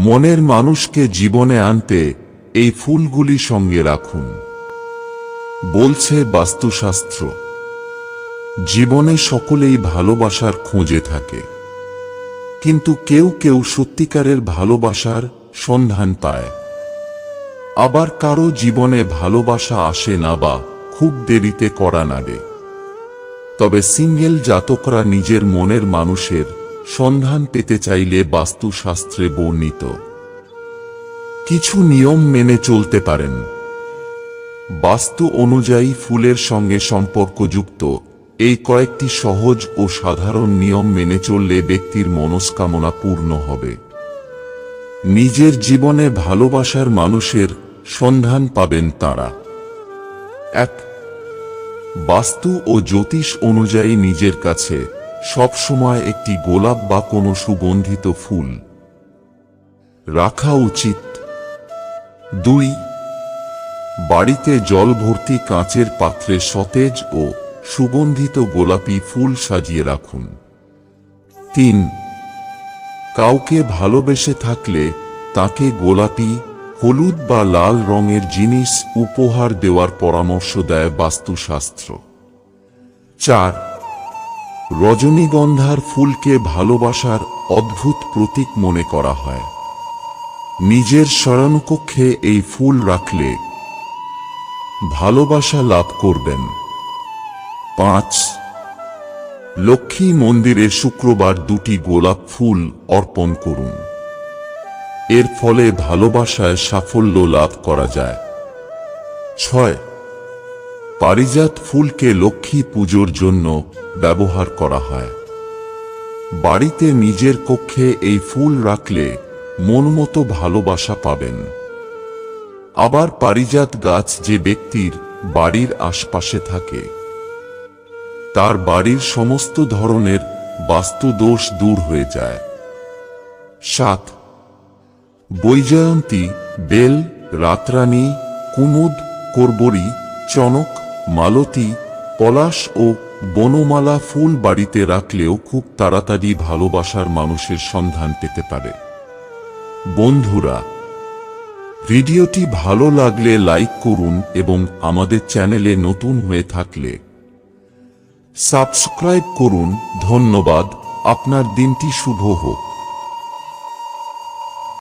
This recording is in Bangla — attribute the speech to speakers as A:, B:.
A: মনের মানুষকে জীবনে আনতে এই ফুলগুলি সঙ্গে রাখুন। বলছে বাস্তুশাস্ত্র। জীবনে সকলেই ভালোবাসার খোঁজে থাকে, কিন্তু কেউ কেউ সত্যিকারের ভালোবাসার সন্ধান পায়। আবার কারো জীবনে ভালোবাসা আসে না বা খুব দেরিতে করা নাড়ে। তবে সিঙ্গেল জাতকরা নিজের মনের মানুষের সন্ধান পেতে চাইলে বাস্তুশাস্ত্রে বর্ণিত কিছু নিয়ম মেনে চলতে পারেন। বাস্তু অনুযায়ী ফুলের সঙ্গে সম্পর্কযুক্ত এই কয়েকটি সহজ ও সাধারণ নিয়ম মেনে চললে ব্যক্তির মনস্কামনা পূর্ণ হবে। নিজের জীবনে ভালোবাসার মানুষের সন্ধান পাবেন তাঁরা। ১. বাস্তু ও জ্যোতিষ অনুযায়ী নিজের কাছে সবসময় একটি গোলাপ বা কোনো সুগন্ধিত ফুল রাখা উচিত। ২. বাড়িতে জল ভর্তি কাঁচের পাত্রে সতেজ ও সুগন্ধিত গোলাপি ফুল সাজিয়ে রাখুন। ৩. কাউকে ভালোবেসে থাকলে তাকে গোলাপি, হলুদ বা লাল রঙের জিনিস উপহার দেওয়ার পরামর্শ দেয় বাস্তুশাস্ত্র। ৪. রজনীগন্ধার ফুলকে ভালোবাসার অদ্ভুত প্রতীক মনে করা হয়। নিজের শয়নকক্ষে এই ফুল রাখলে ভালোবাসা লাভ করবেন। ৫. লক্ষ্মী মন্দিরে শুক্রবার ২টি গোলাপ ফুল অর্পণ করুন। এর ফলে ভালোবাসায় সাফল্য লাভ করা যায়। ৬. পারিজাত ফুলকে লক্ষ্মী পুজোর জন্য ব্যবহার করা হয়। বাড়িতে নিজের কক্ষে এই ফুল রাখলে মনমতো ভালোবাসা পাবেন। আবার পারিজাত গাছ যে ব্যক্তির বাড়ির আশপাশে থাকে তার বাড়ির সমস্ত ধরনের বাস্তু দোষ দূর হয়ে যায়। ৭. বৈজয়ন্তী, বেল, রাতরানী, কুমুদ, করবরী, চনক, মালতী, পলাশ ও বনমালা ফুল বাড়িতে রাখলেও খুব তাড়াতাড়ি ভালোবাসার মানুষের সন্ধান পেতে পারে। বন্ধুরা, ভিডিওটি ভালো লাগলে লাইক করুন এবং আমাদের চ্যানেলে নতুন হয়ে থাকলে সাবস্ক্রাইব করুন। ধন্যবাদ। আপনার দিনটি শুভ হোক।